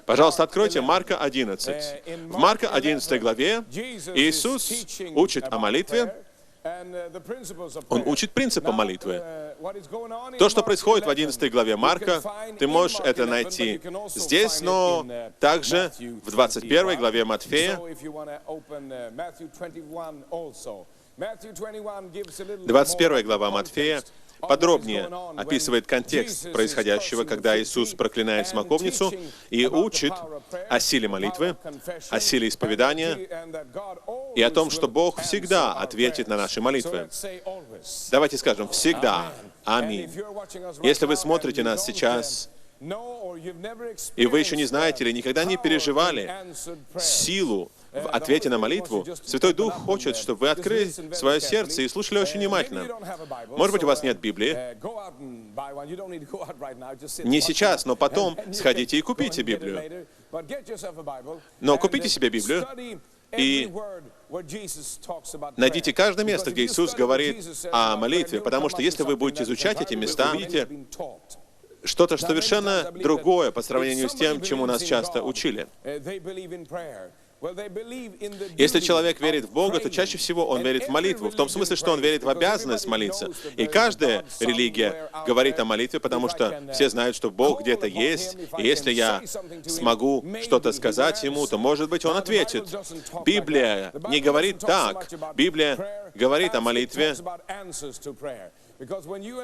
Пожалуйста, откройте Марка 11. В Марка 11 главе Иисус учит о молитве. Он учит принципам молитвы. То, что происходит в 11 главе Марка, ты можешь это найти здесь, но также в 21 главе Матфея. 21 глава Матфея подробнее описывает контекст происходящего, когда Иисус проклинает смоковницу и учит о силе молитвы, о силе исповедания и о том, что Бог всегда ответит на наши молитвы. Давайте скажем «всегда». Аминь. Если вы смотрите нас сейчас, и вы еще не знаете или никогда не переживали силу в ответе на молитву, Святой Дух хочет, чтобы вы открыли свое сердце и слушали очень внимательно. Может быть, у вас нет Библии. Не сейчас, но потом сходите и купите Библию. Но купите себе Библию и найдите каждое место, где Иисус говорит о молитве, потому что если вы будете изучать эти места, увидите что-то совершенно другое по сравнению с тем, чему нас часто учили. Если человек верит в Бога, то чаще всего он верит в молитву, в том смысле, что он верит в обязанность молиться. И каждая религия говорит о молитве, потому что все знают, что Бог где-то есть, и если я смогу что-то сказать Ему, то, может быть, Он ответит. Библия не говорит так. Библия говорит о молитве,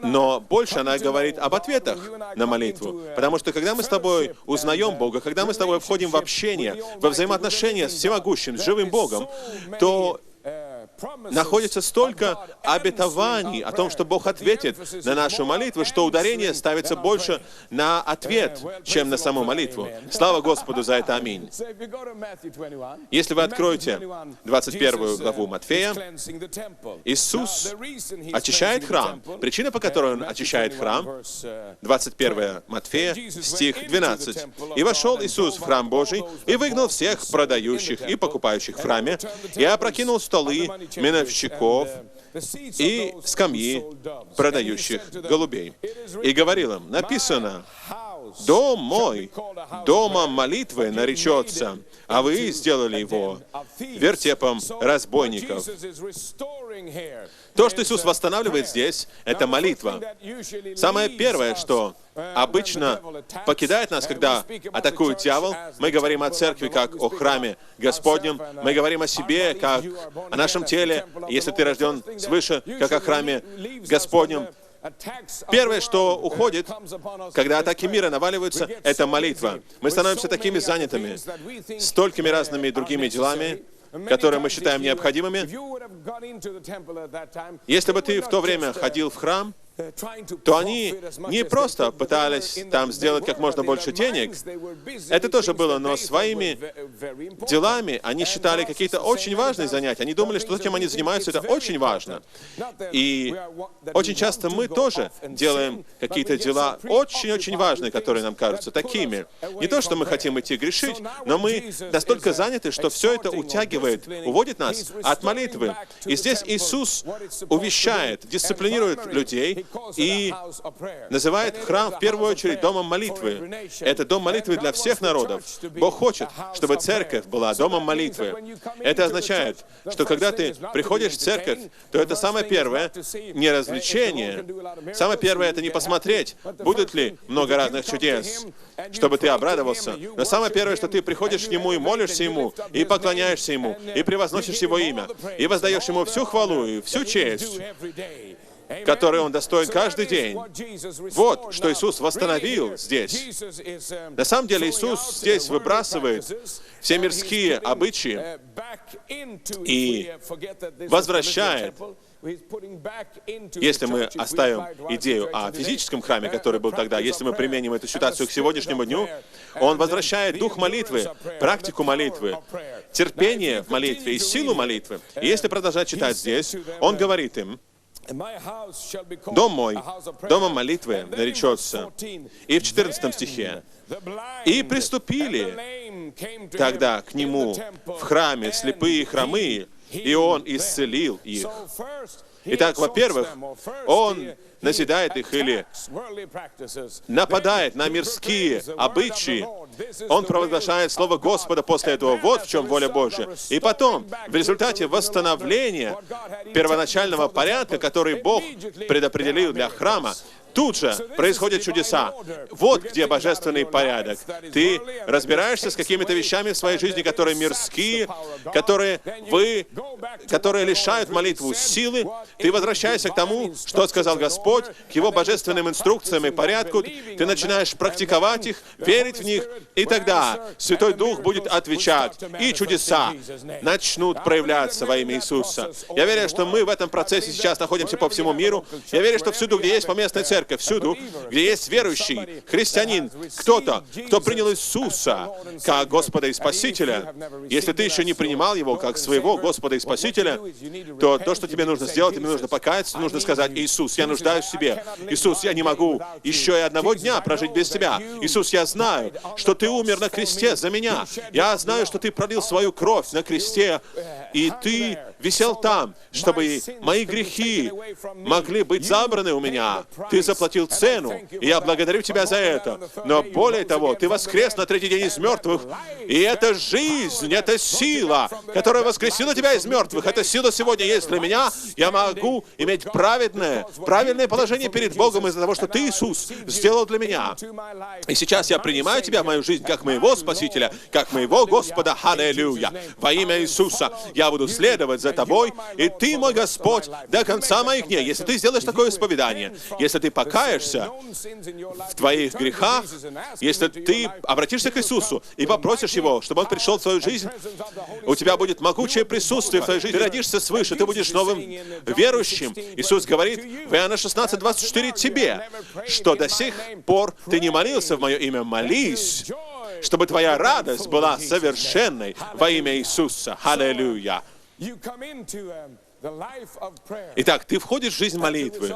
но больше она говорит об ответах на молитву. Потому что когда мы с тобой узнаем Бога, когда мы с тобой входим в общение, во взаимоотношения с всемогущим, с живым Богом, то находится столько обетований о том, что Бог ответит на нашу молитву, что ударение ставится больше на ответ, чем на саму молитву. Слава Господу за это, аминь. Если вы откроете 21 главу Матфея, Иисус очищает храм. Причина, по которой Он очищает храм, 21 Матфея, стих 12. «И вошел Иисус в храм Божий, и выгнал всех продающих и покупающих в храме, и опрокинул столы меновщиков и скамьи продающих голубей. И говорил им, написано, «Дом мой, домом молитвы наречется, а вы сделали его вертепом разбойников». То, что Иисус восстанавливает здесь, это молитва. Самое первое, что обычно покидает нас, когда атакует дьявол, мы говорим о церкви как о храме Господнем, мы говорим о себе как о нашем теле, если ты рожден свыше, как о храме Господнем. Первое, что уходит, когда атаки мира наваливаются, это молитва. Мы становимся такими занятыми, столькими разными другими делами, которые мы считаем необходимыми. Если бы ты в то время ходил в храм, то они не просто пытались там сделать как можно больше денег. Это тоже было, но своими делами они считали какие-то очень важные занятия. Они думали, что то, чем они занимаются, это очень важно. И очень часто мы тоже делаем какие-то дела очень-очень важные, которые нам кажутся такими. Не то, что мы хотим идти грешить, но мы настолько заняты, что все это утягивает, уводит нас от молитвы. И здесь Иисус увещает, дисциплинирует людей, и называет храм в первую очередь домом молитвы. Это дом молитвы для всех народов. Бог хочет, чтобы церковь была домом молитвы. Это означает, что когда ты приходишь в церковь, то это самое первое не развлечение. Самое первое — это не посмотреть, будет ли много разных чудес, чтобы ты обрадовался. Но самое первое, что ты приходишь к Нему и молишься Ему, и поклоняешься Ему, и превозносишь Его имя, и воздаешь Ему всю хвалу и всю честь, который Он достоин каждый день. Вот, что Иисус восстановил здесь. На самом деле, Иисус здесь выбрасывает все мирские обычаи и возвращает. Если мы оставим идею о физическом храме, который был тогда, если мы применим эту ситуацию к сегодняшнему дню, Он возвращает дух молитвы, практику молитвы, терпение в молитве и силу молитвы. И если продолжать читать здесь, Он говорит им, «Дом мой, домом молитвы наречется». И в 14 стихе, «И приступили тогда к Нему в храме слепые и хромые, и Он исцелил их. Итак, во-первых, Он назидает их или нападает на мирские обычаи. Он провозглашает Слово Господа после этого. Вот в чем воля Божья. И потом, в результате восстановления первоначального порядка, который Бог предопределил для храма, тут же происходят чудеса. Вот где божественный порядок. Ты разбираешься с какими-то вещами в своей жизни, которые мирские, которые лишают молитву силы. Ты возвращаешься к тому, что сказал Господь, к Его божественным инструкциям и порядку. Ты начинаешь практиковать их, верить в них, и тогда Святой Дух будет отвечать, и чудеса начнут проявляться во имя Иисуса. Я верю, что мы в этом процессе сейчас находимся по всему миру. Я верю, что всюду, где есть поместная церковь, всюду, где есть верующий христианин, кто-то, кто принял Иисуса как Господа и Спасителя, если ты еще не принимал Его как своего Господа и Спасителя, то что тебе нужно сделать, тебе нужно покаяться, нужно сказать: Иисус, я нуждаюсь в Тебе. Иисус, я не могу еще и одного дня прожить без Тебя. Иисус, я знаю, что Ты умер на кресте за меня. Я знаю, что Ты пролил свою кровь на кресте, и Ты висел там, чтобы мои грехи могли быть забраны у меня. Ты заплатил цену, и я благодарю Тебя за это. Но более того, Ты воскрес на третий день из мертвых, и это жизнь, это сила, которая воскресила Тебя из мертвых. Эта сила сегодня есть для меня. Я могу иметь правильное положение перед Богом из-за того, что Ты, Иисус, сделал для меня. И сейчас я принимаю Тебя в мою жизнь как моего Спасителя, как моего Господа. Аллилуйя! Во имя Иисуса я буду следовать за Тобой, и Ты, мой Господь, до конца моих дней. Если Ты сделаешь такое исповедание, если Ты покаешься в твоих грехах, если Ты обратишься к Иисусу и попросишь Его, чтобы Он пришел в твою жизнь, у тебя будет могучее присутствие в твоей жизни. Ты родишься свыше, ты будешь новым верующим. Иисус говорит в Иоанна 16:24 тебе, что до сих пор ты не молился в Мое имя, молись, чтобы твоя радость была совершенной во имя Иисуса. Аллилуйя! Итак, ты входишь в жизнь молитвы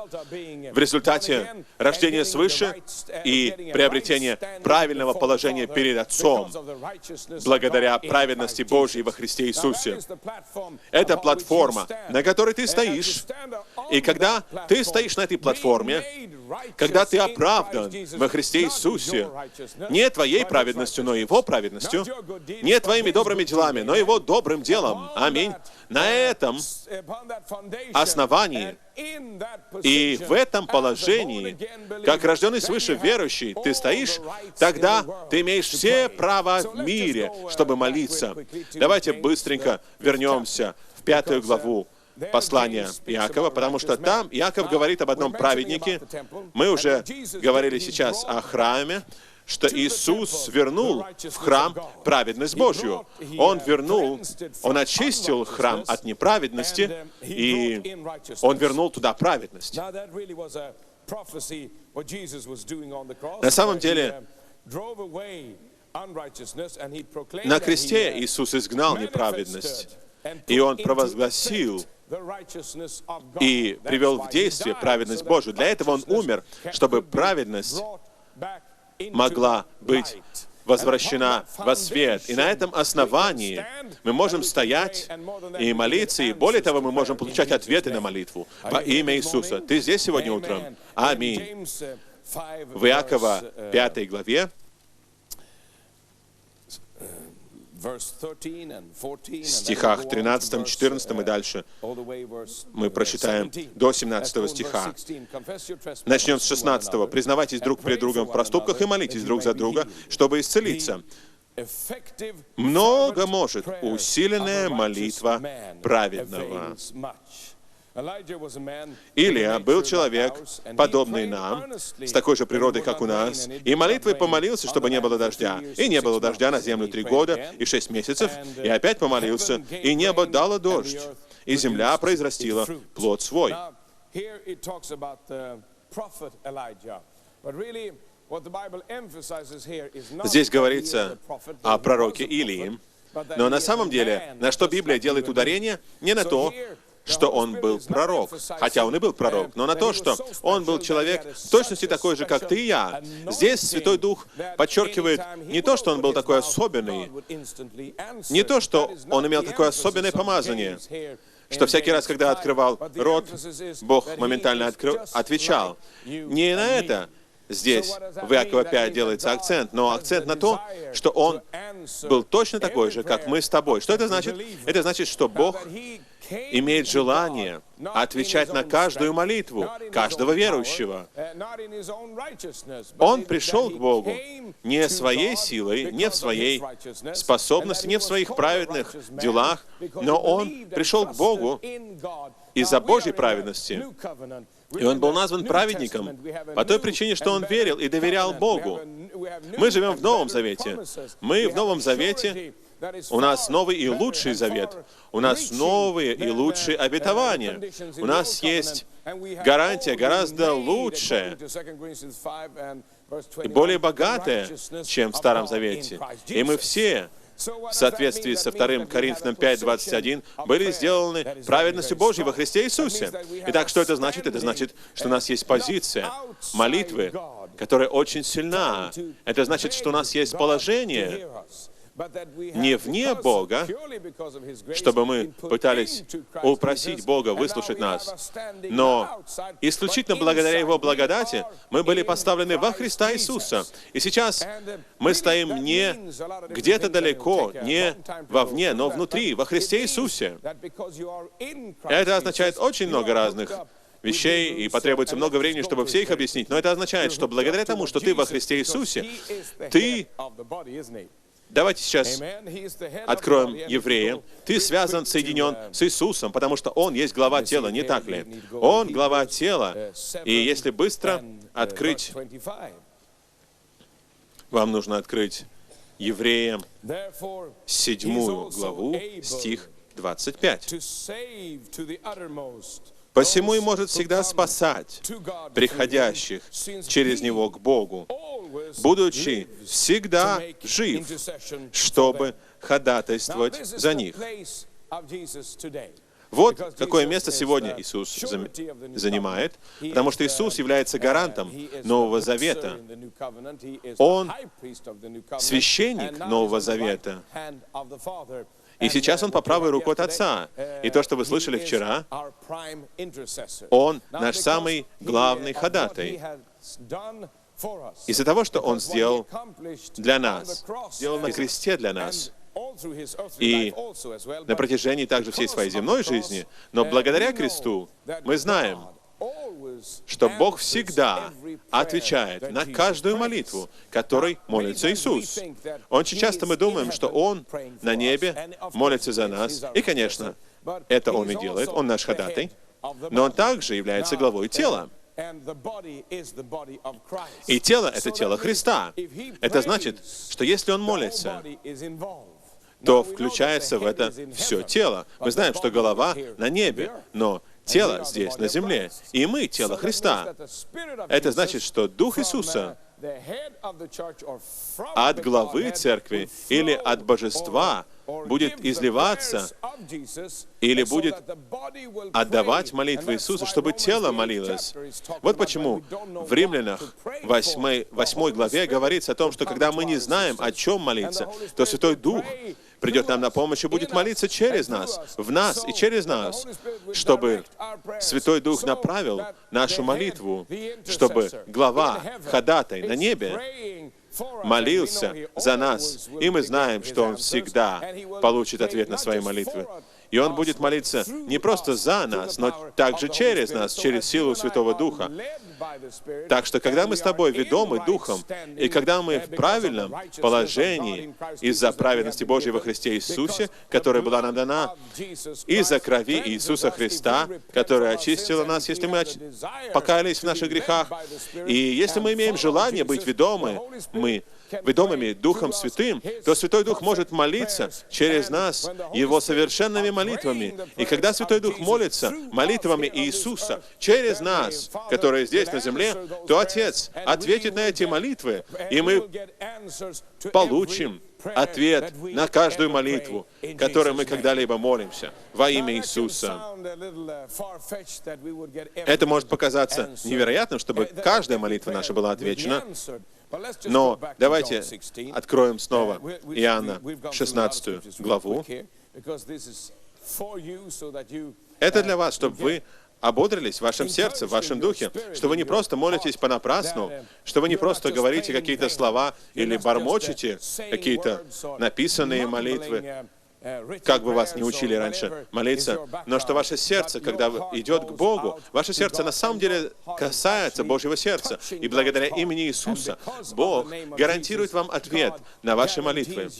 в результате рождения свыше и приобретения правильного положения перед Отцом, благодаря праведности Божьей во Христе Иисусе. Это платформа, на которой ты стоишь. И когда ты стоишь на этой платформе, когда ты оправдан во Христе Иисусе, не твоей праведностью, но Его праведностью, не твоими добрыми делами, но Его добрым делом. Аминь. На этом основании и в этом положении, как рожденный свыше верующий, ты стоишь, тогда ты имеешь все права в мире, чтобы молиться. Давайте быстренько вернемся в 5 главу послания Иакова, потому что там Иаков говорит об одном праведнике. Мы уже говорили сейчас о храме, что Иисус вернул в храм праведность Божью. Он очистил храм от неправедности, и Он вернул туда праведность. На самом деле, на кресте Иисус изгнал неправедность, и Он провозгласил и привел в действие праведность Божию. Для этого Он умер, чтобы праведность могла быть возвращена во свет. И на этом основании мы можем стоять и молиться, и более того, мы можем получать ответы на молитву во имя Иисуса. Ты здесь сегодня утром? Аминь. В Иакова 5 главе, стихах 13, 14 и дальше, мы прочитаем до 17 стиха. Начнем с 16. «Признавайтесь друг пред другом в проступках и молитесь друг за друга, чтобы исцелиться. Много может усиленная молитва праведного». Илия был человек, подобный нам, с такой же природой, как у нас, и молитвой помолился, чтобы не было дождя. И не было дождя на землю 3 года и 6 месяцев, и опять помолился, и небо дало дождь, и земля произрастила плод свой. Здесь говорится о пророке Илии, но на самом деле, на что Библия делает ударение, не на то, что он был пророк, хотя он и был пророк, но на то, что он был человек в точности такой же, как ты и я. Здесь Святой Дух подчеркивает не то, что он был такой особенный, не то, что он имел такое особенное помазание, что всякий раз, когда открывал рот, Бог моментально отвечал. Не на это здесь в Иакова 5 делается акцент, но акцент на то, что он был точно такой же, как мы с тобой. Что это значит? Это значит, что Бог имеет желание отвечать на каждую молитву каждого верующего. Он пришел к Богу не своей силой, не в своей способности, не в своих праведных делах, но он пришел к Богу из-за Божьей праведности. И он был назван праведником по той причине, что он верил и доверял Богу. Мы живем в Новом Завете. Мы в Новом Завете, у нас новый и лучший завет. У нас новые и лучшие обетования. У нас есть гарантия гораздо лучшая и более богатая, чем в Старом Завете. И мы все, в соответствии со 2 Коринфянам 5:21, были сделаны праведностью Божьей во Христе Иисусе. Итак, что это значит? Это значит, что у нас есть позиция молитвы, которая очень сильна. Это значит, что у нас есть положение не вне Бога, чтобы мы пытались упросить Бога выслушать нас, но исключительно благодаря Его благодати мы были поставлены во Христа Иисуса. И сейчас мы стоим не где-то далеко, не вовне, но внутри, во Христе Иисусе. Это означает очень много разных вещей, и потребуется много времени, чтобы все их объяснить. Но это означает, что благодаря тому, что ты во Христе Иисусе, ты... Давайте сейчас откроем Евреям. Ты связан, соединен с Иисусом, потому что Он есть глава тела, не так ли? Он глава тела. И если быстро открыть, вам нужно открыть Евреям 7 главу, стих 25. «Посему и может всегда спасать приходящих через Него к Богу, будучи всегда жив, чтобы ходатайствовать за них». Вот какое место сегодня Иисус занимает, потому что Иисус является гарантом Нового Завета. Он священник Нового Завета. И сейчас Он по правой руке от Отца. И то, что вы слышали вчера, Он наш самый главный ходатай. Из-за того, что Он сделал для нас, сделал на кресте для нас, и на протяжении также всей своей земной жизни, но благодаря кресту мы знаем, что Бог всегда отвечает на каждую молитву, которой молится Иисус. Очень часто мы думаем, что Он на небе молится за нас, и, конечно, это Он и делает, Он наш ходатай, но Он также является главой тела. И тело — это тело Христа. Это значит, что если Он молится, то включается в это все тело. Мы знаем, что голова на небе, но тело здесь, на земле, и мы — тело Христа. Это значит, что Дух Иисуса от главы церкви или от божества будет изливаться или будет отдавать молитвы Иисуса, чтобы тело молилось. Вот почему в Римлянах 8 главе говорится о том, что когда мы не знаем, о чем молиться, то Святой Дух придет нам на помощь и будет молиться через нас, в нас и через нас, чтобы Святой Дух направил нашу молитву, чтобы глава, ходатай на небе молился за нас, и мы знаем, что Он всегда получит ответ на свои молитвы. И Он будет молиться не просто за нас, но также через нас, через силу Святого Духа. Так что, когда мы с тобой ведомы Духом, и когда мы в правильном положении из-за праведности Божьей во Христе Иисусе, которая была нам дана, из-за крови Иисуса Христа, которая очистила нас, если мы покаялись в наших грехах, и если мы имеем желание быть ведомыми Духом Святым, то Святой Дух может молиться через нас Его совершенными молитвами. И когда Святой Дух молится молитвами Иисуса через нас, которые здесь на земле, то Отец ответит на эти молитвы, и мы получим ответ на каждую молитву, которой мы когда-либо молимся во имя Иисуса. Это может показаться невероятным, чтобы каждая молитва наша была отвечена, но давайте откроем снова Иоанна 16 главу. Это для вас, чтобы вы ободрились в вашем сердце, в вашем духе, что вы не просто молитесь понапрасну, что вы не просто говорите какие-то слова или бормочете какие-то написанные молитвы, как бы вас не учили раньше молиться, но что ваше сердце, когда идет к Богу, ваше сердце на самом деле касается Божьего сердца. И благодаря имени Иисуса Бог гарантирует вам ответ на ваши молитвы.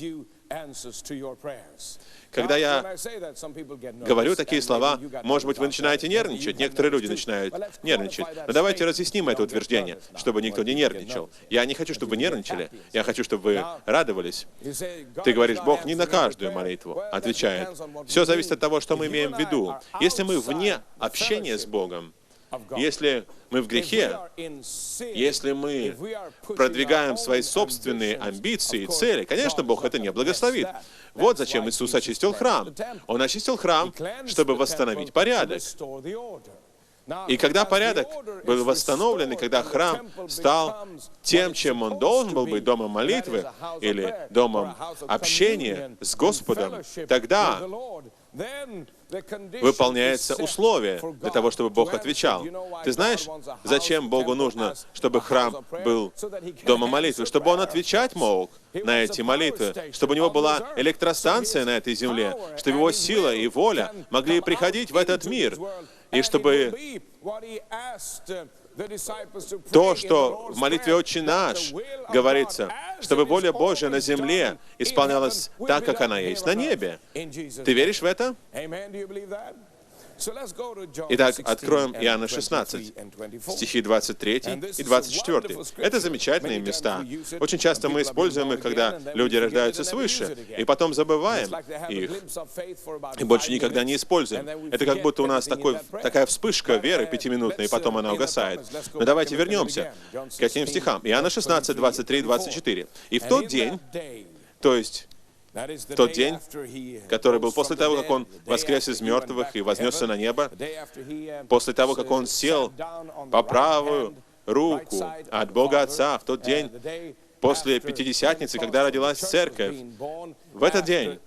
Когда я говорю такие слова, может быть, вы начинаете нервничать, некоторые люди начинают нервничать. Но давайте разъясним это утверждение, чтобы никто не нервничал. Я не хочу, чтобы вы нервничали, я хочу, чтобы вы радовались. Ты говоришь, Бог не на каждую молитву отвечает. Все зависит от того, что мы имеем в виду. Если мы вне общения с Богом, если мы в грехе, если мы продвигаем свои собственные амбиции и цели, конечно, Бог это не благословит. Вот зачем Иисус очистил храм. Он очистил храм, чтобы восстановить порядок. И когда порядок был восстановлен, и когда храм стал тем, чем он должен был быть, домом молитвы или домом общения с Господом, тогда выполняется условие для того, чтобы Бог отвечал. Ты знаешь, зачем Богу нужно, чтобы храм был домом молитвы? Чтобы Он отвечать мог на эти молитвы, чтобы у Него была электростанция на этой земле, чтобы Его сила и воля могли приходить в этот мир, и чтобы то, что в молитве «Отче наш» говорится, чтобы воля Божья на земле исполнялась так, как она есть на небе. Ты веришь в это? Итак, откроем Иоанна 16, стихи 23 и 24. Это замечательные места. Очень часто мы используем их, когда люди рождаются свыше, и потом забываем их, и больше никогда не используем. Это как будто у нас такая вспышка веры пятиминутная, и потом она угасает. Но давайте вернемся к этим стихам. Иоанна 16, 23 и 24. «И в тот день», то есть в тот день, который был после того, как Он воскрес из мертвых и вознесся на небо, после того, как Он сел по правую руку от Бога Отца, в тот день, после Пятидесятницы, когда родилась Церковь, в этот день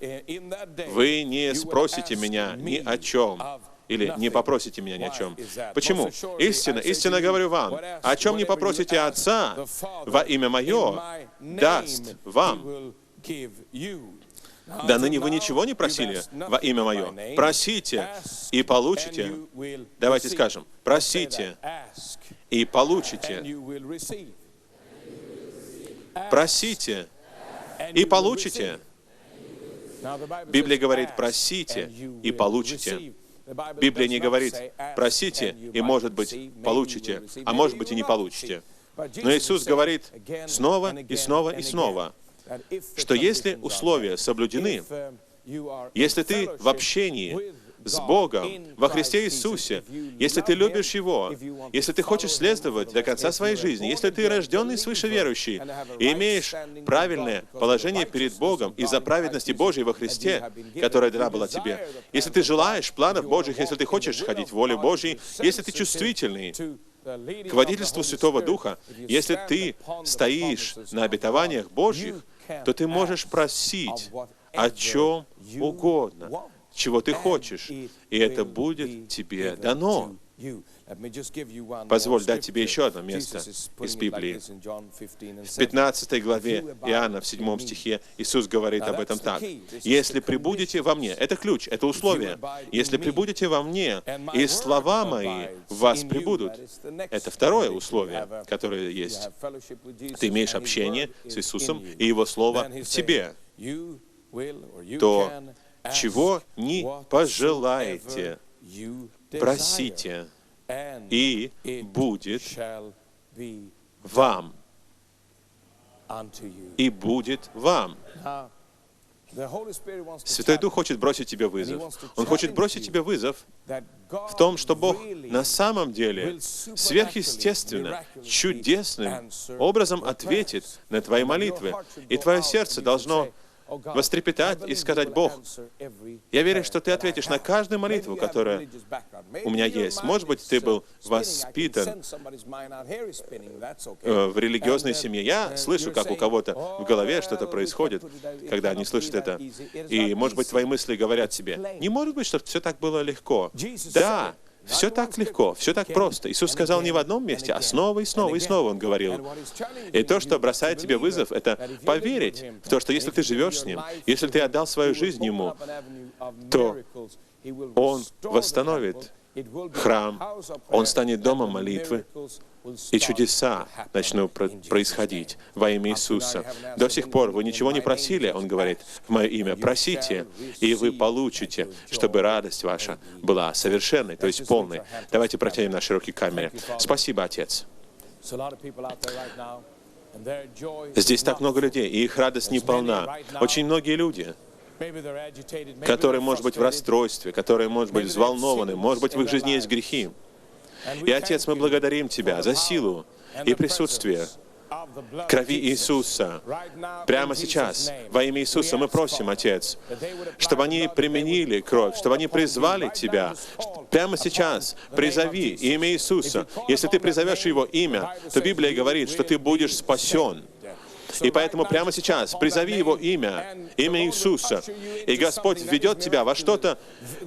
вы не спросите Меня ни о чем, или не попросите Меня ни о чем. Почему? Истинно, истинно говорю вам, о чем не попросите Отца во имя Мое, даст вам. Да ныне вы ничего не просили во имя Мое. Просите и получите. Давайте скажем, просите и получите. Просите и получите. Библия говорит, просите и получите. Библия не говорит, просите и, может быть, получите, а может быть и не получите. Но Иисус говорит снова и снова и снова, что если условия соблюдены, если ты в общении с Богом во Христе Иисусе, если ты любишь Его, если ты хочешь следовать до конца своей жизни, если ты рожденный свыше верующий и имеешь правильное положение перед Богом из-за праведности Божьей во Христе, которая дана была тебе, если ты желаешь планов Божьих, если ты хочешь ходить в воле Божьей, если ты чувствительный к водительству Святого Духа, если ты стоишь на обетованиях Божьих, то ты можешь просить о чем угодно, чего ты хочешь, и это будет тебе дано. Позволь дать тебе еще одно место из Библии. В 15 главе Иоанна, в 7 стихе, Иисус говорит об этом так. «Если пребудете во мне», это ключ, это условие. «Если пребудете во мне, и слова мои в вас пребудут», это второе условие, которое есть. Ты имеешь общение с Иисусом, и Его Слово в тебе. То, чего не пожелаете, просите, и будет вам. И будет вам. Святой Дух хочет бросить тебе вызов. Он хочет бросить тебе вызов в том, что Бог на самом деле сверхъестественно, чудесным образом ответит на твои молитвы. И твое сердце должно вострепетать и сказать: Бог, я верю, что Ты ответишь на каждую молитву, которая у меня есть. Может быть, ты был воспитан в религиозной семье. Я слышу, как у кого-то в голове что-то происходит, когда они слышат это. И, может быть, твои мысли говорят тебе: не может быть, что все так было легко. Да, все так легко, все так просто. Иисус сказал не в одном месте, а снова и снова и снова Он говорил. И то, что бросает тебе вызов, это поверить в то, что если ты живешь с Ним, если ты отдал свою жизнь Ему, то Он восстановит храм, Он станет домом молитвы, и чудеса начнут происходить во имя Иисуса. До сих пор вы ничего не просили, Он говорит, в Мое имя просите, и вы получите, чтобы радость ваша была совершенной, то есть полной. Давайте протянем наши руки к камере. Спасибо, Отец. Здесь так много людей, и их радость не полна. Очень многие люди, которые, может быть, в расстройстве, которые, может быть, взволнованы, может быть, в их жизни есть грехи. И, Отец, мы благодарим Тебя за силу и присутствие крови Иисуса. Прямо сейчас, во имя Иисуса, мы просим, Отец, чтобы они применили кровь, чтобы они призвали Тебя. Прямо сейчас призови имя Иисуса. Если ты призовешь Его имя, то Библия говорит, что ты будешь спасен. И поэтому прямо сейчас призови Его имя, имя Иисуса, и Господь введет тебя во что-то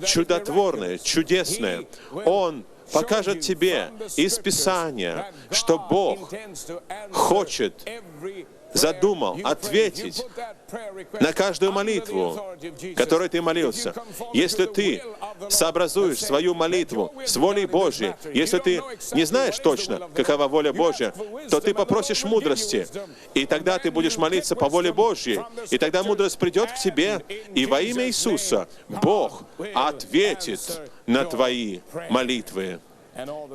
чудотворное, чудесное. Он покажет тебе из Писания, что Бог задумал ответить на каждую молитву, которой ты молился. Если ты сообразуешь свою молитву с волей Божьей, если ты не знаешь точно, какова воля Божья, то ты попросишь мудрости, и тогда ты будешь молиться по воле Божьей, и тогда мудрость придет к тебе, и во имя Иисуса Бог ответит на твои молитвы.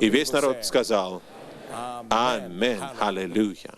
И весь народ сказал: Аминь, аллилуйя.